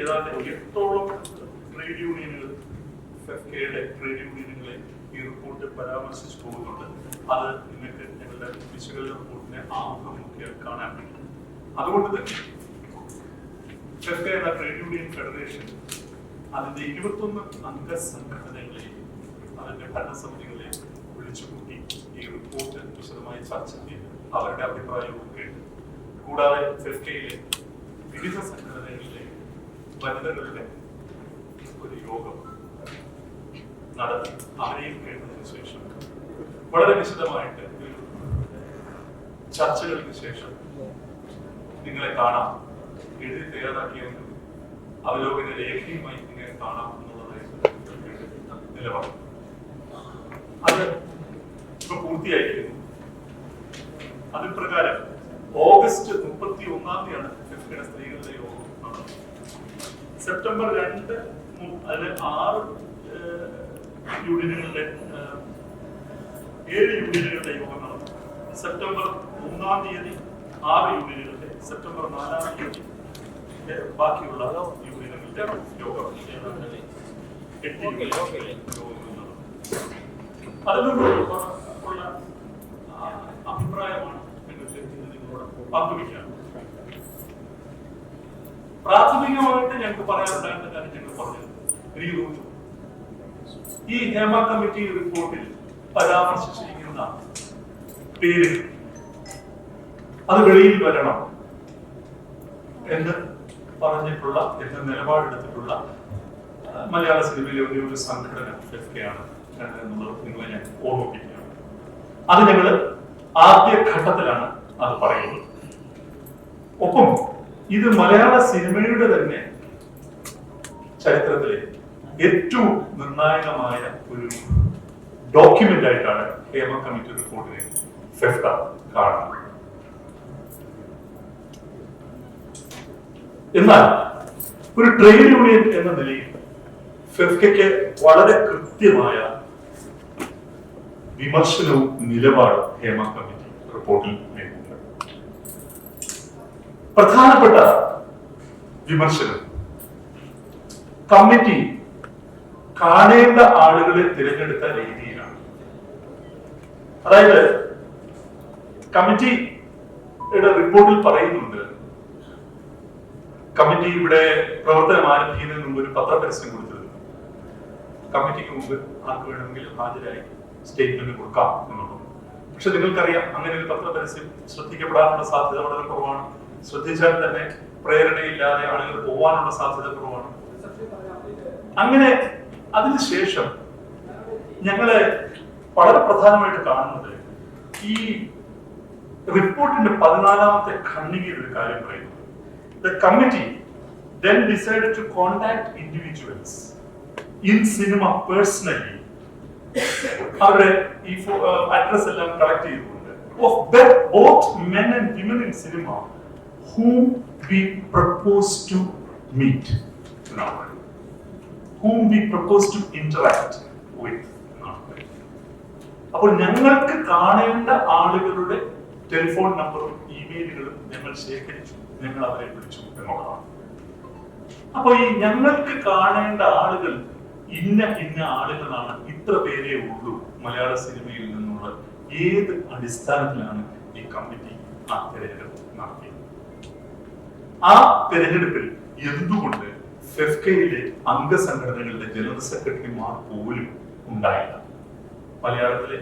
ഏതാണ്ട് 8ഓളം ട്രേഡ് യൂണിയനുകൾ ഫെഫ്കയുടെ ട്രേഡ് യൂണിയനുകളെ ഈ റിപ്പോർട്ട് പരാമർശിച്ചു പോകുന്നുണ്ട്. അത് നിങ്ങൾക്ക് ഞങ്ങളുടെ വിശകലന റിപ്പോർട്ടിനെ ആമുഖം നോക്കിയാൽ കാണാൻ പറ്റും. അതുകൊണ്ട് തന്നെ ഫെഫ്ക എന്ന ട്രേഡ് യൂണിയൻ ഫെഡറേഷൻ അതിന്റെ 21 അംഗ സംഘടനകളെയും അതിന്റെ ഭരണസമിതികളെയും വിളിച്ചുകൂട്ടി ഈ റിപ്പോർട്ട് വിശദമായി ചർച്ച ചെയ്ത് അവരുടെ അഭിപ്രായവും കേട്ടു. കൂടാതെ ഫെഫ്കയിലെ വിവിധ സംഘടനകളിലെ വനിതകളുടെ ഒരു യോഗം നടത്തി അവരെയും കേട്ടതിനു ശേഷം വളരെ വിശദമായിട്ട് ചർച്ചകൾക്ക് ശേഷം നിങ്ങളെ കാണാം, എഴുതി തയ്യാറാക്കിയെങ്കിലും അവലോകന രേഖയുമായി നിങ്ങളെ കാണാം എന്നുള്ളതായിരുന്നു നിലപാട്. അത് ഇപ്പൊ പൂർത്തിയായിരിക്കുന്നു. അതിൽ പ്രകാരം ഓഗസ്റ്റ് 31 ഫെഫ്കയുടെ സ്ത്രീകളുടെ യോഗം നടന്നത്. സെപ്റ്റംബർ 2 അതിൽ 6 യൂണിയനുകളുടെ 7 യൂണിയനുകളുടെ യോഗം നടന്നു. സെപ്റ്റംബർ 3 6 യൂണിയനുകളുടെ, സെപ്റ്റംബർ 4 ബാക്കിയുള്ള യൂണിയനുകളുടെ യോഗം 8 യോഗങ്ങൾ നടന്നു. അതിനുള്ള അഭിപ്രായമാണ് നിങ്ങളോട് പങ്കുവയ്ക്കാൻ. പ്രാഥമികമായിട്ട് ഞങ്ങൾക്ക് പറയാനുണ്ടായിരുന്ന കാര്യം ഞങ്ങൾ പറഞ്ഞത്, എനിക്ക് തോന്നുന്നു ഈ ഹേമ കമ്മിറ്റി റിപ്പോർട്ടിൽ പരാമർശിച്ചിരിക്കുന്ന പേര് അത് വെളിയിൽ വരണം എന്ന് പറഞ്ഞിട്ടുള്ള, എന്ന് നിലപാടെടുത്തിട്ടുള്ള മലയാള സിനിമയിലെ ഒരു സംഘടന ഫെഫ്കയാണ് എന്നുള്ളത് നിങ്ങളെ ഞാൻ ഓർമ്മിപ്പിക്കുകയാണ്. അത് ഞങ്ങൾ ആദ്യ ഘട്ടത്തിലാണ് അത് പറയുന്നത്. ഒപ്പം ഇത് മലയാള സിനിമയുടെ തന്നെ ചരിത്രത്തിലെ ഏറ്റവും നിർണായകമായ ഒരു ഡോക്യുമെന്റ് ആയിട്ടാണ് ഹേമ കമ്മിറ്റി റിപ്പോർട്ടിനെ ഫെഫ്ക കാണുന്നത്. എന്നാൽ ഒരു ട്രേഡ് യൂണിയൻ എന്ന നിലയിൽ ഫെഫ്കയ്ക്ക് വളരെ കൃത്യമായ വിമർശനവും നിലപാടും ഹേമ കമ്മിറ്റി റിപ്പോർട്ടിൽ നേടുന്നുണ്ട്. പ്രധാനപ്പെട്ട വിമർശനം കമ്മിറ്റി കാണേണ്ട ആളുകളെ തിരഞ്ഞെടുത്ത രീതിയിലാണ്. അതായത് കമ്മിറ്റിയുടെ റിപ്പോർട്ടിൽ പറയുന്നുണ്ട്, കമ്മിറ്റി ഇവിടെ പ്രവർത്തനം ആരംഭിക്കുന്നതിന് മുമ്പ് ഒരു പത്രപരസ്യം കൊടുത്തിരുന്നു. കമ്മിറ്റിക്ക് മുമ്പ് ആർക്ക് വേണമെങ്കിലും ഹാജരായി സ്റ്റേറ്റ്മെന്റ് കൊടുക്കാം എന്നുള്ളത്. പക്ഷെ നിങ്ങൾക്കറിയാം, അങ്ങനെ ഒരു പത്രപരസ്യം ശ്രദ്ധിക്കപ്പെടാനുള്ള സാധ്യത വളരെ കുറവാണ്. ശ്രദ്ധിച്ചാൽ തന്നെ പ്രേരണയില്ലാതെ ആളുകൾ പോവാനുള്ള സാധ്യത കുറവാണ്. അങ്ങനെ അതിനുശേഷം ഞങ്ങള് വളരെ പ്രധാനമായിട്ട് കാണുന്നത് ഈ റിപ്പോർട്ടിന്റെ 14ാമത്തെ ഖണ്ഡികയിൽ ഒരു കാര്യം പറയുന്നു. The committee then decided to contact individuals in cinema personally. അവരുടെ ഈ അഡ്രസ് എല്ലാം കളക്ട് ചെയ്തുകൊണ്ട് of both men and women in cinema whom we propose to meet, whom we propose to interact with. അപ്പോൾ ഞങ്ങൾക്ക് കാണേണ്ട ആളുകളുടെ ടെലിഫോൺ നമ്പറും ഇമെയിലുകളും ഞങ്ങൾ ശേഖരിച്ചു, ഞങ്ങൾ അവരെ വിളിച്ചു എന്നുള്ളതാണ്. അപ്പൊ ഈ ഞങ്ങൾക്ക് കാണേണ്ട ആളുകൾ ഇന്ന ആളുകളാണ്, ഇത്ര പേരേ ഉള്ളൂ മലയാള സിനിമയിൽ നിന്നുള്ള ഏത് അടിസ്ഥാനത്തിലാണ് ഈ കമ്മിറ്റി ആ തെരഞ്ഞെടുപ്പ് നടത്തിയത്? ആ തെരഞ്ഞെടുപ്പിൽ എന്തുകൊണ്ട് ഫെഫ്കയിലെ അംഗസംഘടനകളുടെ ജനറൽ സെക്രട്ടറിമാർ പോലും ഉണ്ടായില്ല? മലയാളത്തിലെ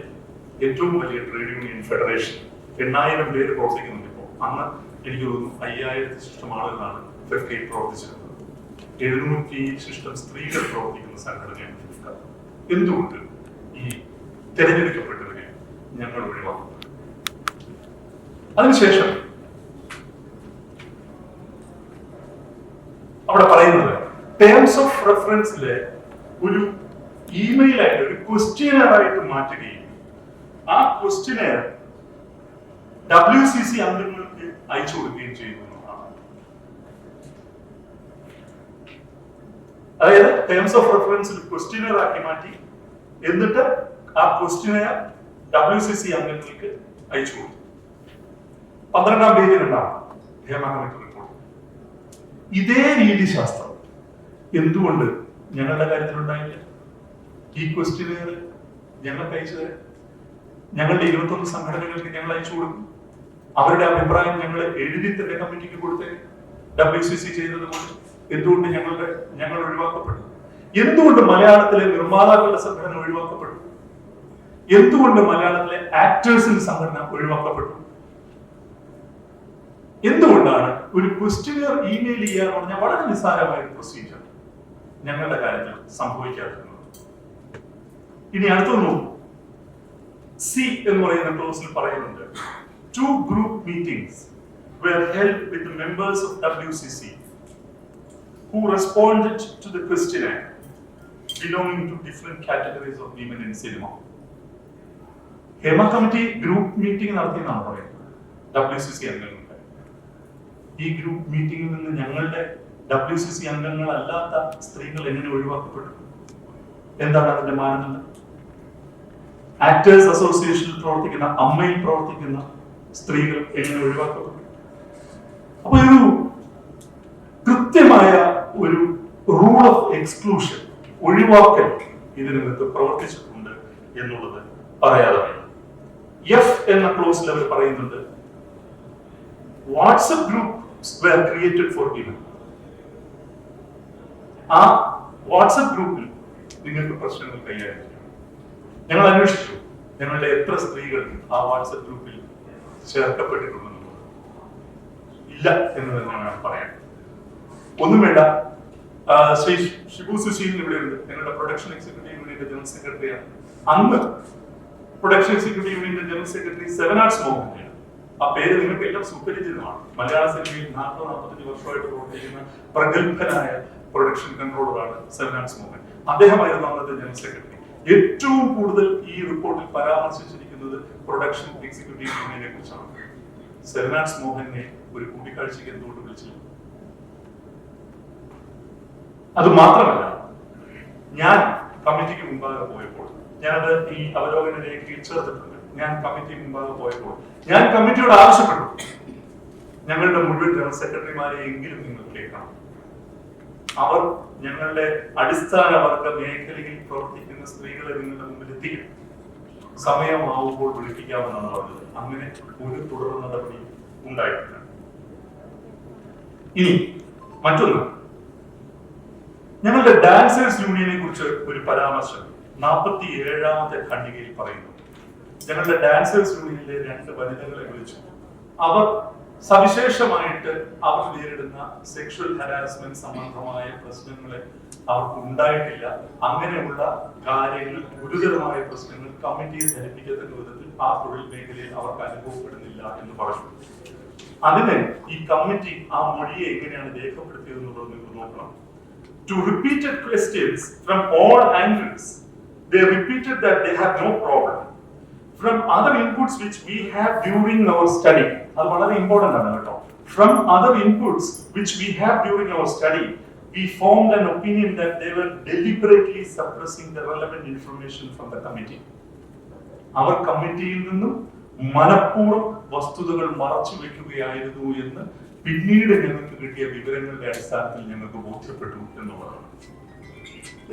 ഏറ്റവും വലിയ ട്രേഡ് യൂണിയൻ ഫെഡറേഷൻ 8000 പേര് പ്രവർത്തിക്കുന്നുണ്ട്. ഇപ്പോൾ അന്ന് എനിക്ക് തോന്നുന്നു 5000 ശിഷ്ടം ആളുകളാണ് ഫെഫ്കയിൽ പ്രവർത്തിച്ചിരുന്നത്. 700 സ്ത്രീകൾ പ്രവർത്തിക്കുന്ന സംഘടനയാണ് ഫെഫ്ക. എന്തുകൊണ്ട് ഈ തെരഞ്ഞെടുക്കപ്പെട്ടവരെ ഞങ്ങൾ ഒഴിവാക്കുന്നു? അതിനുശേഷം അവിടെ പറയുന്നത് ടേംസ് ഓഫ് റെഫറൻസിലെ ഒരു ഇമെയിലായിട്ട്, ഒരു ക്വസ്റ്റ്യനർ ആയിട്ട് മാറ്റുകയും ആ ക്വസ്റ്റ്യനർ WCC അംഗങ്ങൾക്ക് അയച്ചു കൊടുക്കുകയും ചെയ്യുന്നു. അതായത് ടേംസ് ഓഫ് റെഫറൻസിൽ ക്വസ്റ്റ്യനർ ആക്കി മാറ്റി, എന്നിട്ട് ആ ക്വസ്റ്റ്യനർ WCC അംഗങ്ങൾക്ക് അയച്ചു കൊടുത്തു. 12ാം പേജിൽ ഉണ്ടാവും ഹേമ കമ്മിറ്റി റിപ്പോർട്ട്. ഇതേ രീതിശാസ്ത്രം എന്തുകൊണ്ട് ഞങ്ങളുടെ കാര്യത്തിലുണ്ടായില്ല? ഈ ക്വസ്റ്റ്യനുകൾ ഞങ്ങൾക്ക് അയച്ചു തരാം. ഞങ്ങളുടെ 21 സംഘടനകൾക്ക് ഞങ്ങൾ അയച്ചു കൊടുക്കും. അവരുടെ അഭിപ്രായം ഞങ്ങൾ എഴുതി തന്നെ കമ്മിറ്റിക്ക് കൊടുത്തേ. WCC ചെയ്തതുകൊണ്ട് എന്തുകൊണ്ട് ഞങ്ങൾ ഒഴിവാക്കപ്പെട്ടു? എന്തുകൊണ്ട് മലയാളത്തിലെ നിർമ്മാതാക്കളുടെ സംഘടന ഒഴിവാക്കപ്പെട്ടു? എന്തുകൊണ്ട് മലയാളത്തിലെ ആക്ടേഴ്സിന്റെ സംഘടന ഒഴിവാക്കപ്പെട്ടു? എന്തുകൊണ്ടാണ് ഒരു ക്വസ്റ്റ്യനർ ഇമെയിൽ ചെയ്യാന്ന് പറഞ്ഞാൽ വളരെ നിസ്സാരമായ ഒരു പ്രൊസീജിയർ ഞങ്ങളുടെ കാര്യത്തിൽ സംഭവിക്കാതിരുന്നത്? ഇനി അടുത്തൊന്ന് നോക്കൂ. സി എന്ന് പറയുന്ന ക്ലോസിൽ പറയുന്നുണ്ട്, 2 group meetings were held with the members of WCC who responded to the questionnaire belonging to different categories of women in cinema. Hema committee group meeting നടത്തിയെന്നാണ് പറയുന്നത് WCC അംഗങ്ങൾക്ക്. ഈ ഗ്രൂപ്പ് മീറ്റിംഗിൽ നിന്ന് ഞങ്ങളുടെ WCC അംഗങ്ങളല്ലാത്ത സ്ത്രീകൾ എങ്ങനെ ഒഴിവാക്കപ്പെട്ടു? എന്താണ് അതിന്റെ മാനദണ്ഡം? ആക്ടേഴ്സ് അസോസിയേഷനിൽ പ്രവർത്തിക്കുന്ന, അമ്മയിൽ പ്രവർത്തിക്കുന്ന സ്ത്രീകൾ എങ്ങനെ ഒഴിവാക്കപ്പെട്ടു? അപ്പൊ ഒരു കൃത്യമായ ഒരു റൂൾ ഓഫ് എക്സ്ക്ലൂഷൻ, ഒഴിവാക്കൽ ഇതിനകത്ത് പ്രവർത്തിച്ചിട്ടുണ്ട് എന്നുള്ളത് പറയാതെ. എഫ് എന്ന ക്ലോസിൽ അവർ പറയുന്നുണ്ട്, WhatsApp groups were created for women. ആ വാട്സ്ആപ്പ് ഗ്രൂപ്പിൽ നിങ്ങൾക്ക് പ്രശ്നങ്ങൾ കൈകാര്യം ചെയ്യാം. ഞങ്ങൾ അന്വേഷിച്ചു ഞങ്ങളുടെ എത്ര സ്ത്രീകൾ ആ വാട്സ്ആപ്പ് ഗ്രൂപ്പിൽ ചേർക്കപ്പെട്ടിട്ടുണ്ടെന്ന്. ഇല്ല എന്ന് തന്നെയാണ് പറയാൻ. ഒന്നും വേണ്ട. ശ്രീ ഷിബു സുശീൽ ഇവിടെയുണ്ട്, ഞങ്ങളുടെ പ്രൊഡക്ഷൻ എക്സിക്യൂട്ടീവ് യൂണിയന്റെ ജനറൽ സെക്രട്ടറിയാണ്. അന്ന് പ്രൊഡക്ഷൻ എക്സിക്യൂട്ടീവ് യൂണിയന്റെ ജനറൽ സെക്രട്ടറി സെവനാർട്സ് മോഹനാണ്. ആ പേര് നിങ്ങൾക്ക് എല്ലാം സുപരിചിതമാണ്. മലയാള സിനിമയിൽ 40-45 വർഷമായിട്ട് പ്രവർത്തിക്കുന്ന പ്രഗത്ഭനായ പ്രൊഡക്ഷൻ കൺട്രോളറാണ് സെവനാർട്സ് മോഹൻ. അദ്ദേഹമായിരുന്നു അന്നത്തെ ജനറൽ സെക്രട്ടറി. ഏറ്റവും കൂടുതൽ ഈ റിപ്പോർട്ടിൽ പരാമർശിച്ചിരിക്കുന്നത് പ്രൊഡക്ഷൻ എക്സിക്യൂട്ടീവ് യൂണിയനെ കുറിച്ചാണ്. സെവനാർട്സ് മോഹനെ ഒരു കൂടിക്കാഴ്ചയ്ക്ക് എന്തുകൊണ്ട് വിളിച്ചില്ല? അത് മാത്രമല്ല, ഞാൻ കമ്മിറ്റിക്ക് മുമ്പാകെ പോയപ്പോൾ, ഞാനത് ഈ അവലോകന രേഖയിൽ ചേർത്തിട്ടുണ്ട്, ഞാൻ കമ്മിറ്റി മുമ്പാകെ പോയപ്പോൾ ഞാൻ കമ്മിറ്റിയോട് ആവശ്യപ്പെട്ടു, ഞങ്ങളുടെ മുഴുവൻ ജനറൽ സെക്രട്ടറിമാരെ എങ്കിലും നിങ്ങൾ കേൾക്കണം. അവർ ഞങ്ങളുടെ അടിസ്ഥാന വർഗ മേഖലയിൽ പ്രവർത്തിക്കുന്ന സ്ത്രീകളെ നിങ്ങളുടെ മുമ്പിൽ എത്തിക്കും. സമയമാവുമ്പോൾ വിളിപ്പിക്കാമെന്നാണ് പറഞ്ഞത്. അങ്ങനെ ഒരു തുടർ നടപടി ഉണ്ടായിട്ടില്ല. ഇനി മറ്റൊന്ന്, ഞങ്ങളുടെ ഡാൻസേഴ്സ് യൂണിയനെ കുറിച്ച് ഒരു പരാമർശം 47ാമത്തെ ഖണ്ഡികയിൽ പറയുന്നു. ഞങ്ങളുടെ ഡാൻസേഴ്സ് യൂണിയനിലെ 2 വനിതകളെ വിളിച്ചു. അവർ സവിശേഷമായിട്ട് അവർ നേരിടുന്ന സെക്ഷൽ ഹരാസ്മെന്റ് സംബന്ധമായ പ്രശ്നങ്ങളെ അവർക്ക് ഉണ്ടായിട്ടില്ല. അങ്ങനെയുള്ള കാര്യങ്ങൾ, ഗുരുതരമായ പ്രശ്നങ്ങൾ കമ്മിറ്റിയെ ധരിപ്പിക്കത്തക്ക വിധത്തിൽ ആ തൊഴിൽ മേഖലയിൽ അവർക്ക് അനുഭവപ്പെടുന്നില്ല എന്ന് പറഞ്ഞു. അതിന് ഈ കമ്മിറ്റി ആ മൊഴിയെ എങ്ങനെയാണ് രേഖപ്പെടുത്തിയതെന്നുള്ളത് നിങ്ങൾക്ക് നോക്കണം. To repeated questions from all angles, they repeated that they have no problem. From other inputs which we have during our study, അത് വളരെ ഇമ്പോർട്ടന്റ് ആണ് കേട്ടോ. From other inputs which we have during our study, we formed an opinion that they were deliberately suppressing the relevant information from the committee. അവർ കമ്മിറ്റിയിൽ നിന്നും മനഃപൂർവ്വം വസ്തുതകൾ മറച്ചു വെക്കുകയായിരുന്നു എന്ന് പിന്നീട് ഞങ്ങൾക്ക് കിട്ടിയ വിവരങ്ങളുടെ അടിസ്ഥാനത്തിൽ ഞങ്ങൾക്ക് ബോധ്യപ്പെട്ടു എന്നുള്ളതാണ്.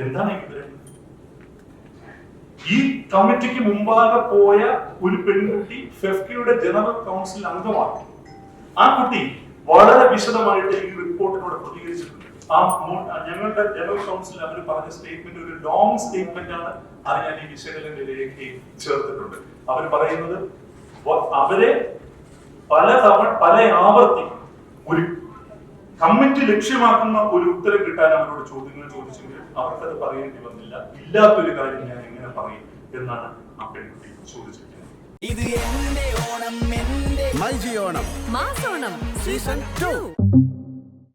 എന്താണ് ഈ വിവരം? ഈ കമ്മിറ്റിക്ക് മുമ്പാകെ പോയ ഒരു പെൺകുട്ടി ഫെഫ്കയുടെ ജനറൽ കൗൺസിൽ അംഗമാണ്. ആ കുട്ടി വളരെ വിശദമായിട്ട് ഈ റിപ്പോർട്ടിനോട് പ്രതികരിച്ചിട്ടുണ്ട്. ഞങ്ങളുടെ ജനറൽ കൗൺസിൽ അവർ പറഞ്ഞ സ്റ്റേറ്റ്മെന്റ് ഒരു ലോങ് സ്റ്റേറ്റ്മെന്റ് ആണ്. അത് ഞാൻ ഈ വിശകലന രേഖയിൽ ചേർത്തിട്ടുണ്ട്. അവർ പറയുന്നത് അവരെ പല ആവർത്തി ഒരു കമ്മിറ്റി ലക്ഷ്യമാക്കുന്ന ഒരു ഉത്തരം കിട്ടാൻ അവരോട് ചോദ്യങ്ങൾ ചോദിച്ചെങ്കിലും അവർക്കത് പറയേണ്ടി വന്നില്ല. ഇല്ലാത്തൊരു കാര്യം ഞാൻ എങ്ങനെ പറയും എന്നാണ് ആ പെൺകുട്ടി ചോദിച്ചിരിക്കുന്നത്. ഇത് എന്റെ ഓണം, എന്റെ മൈജി ഓണം, മാസോണം സീസൺ 2.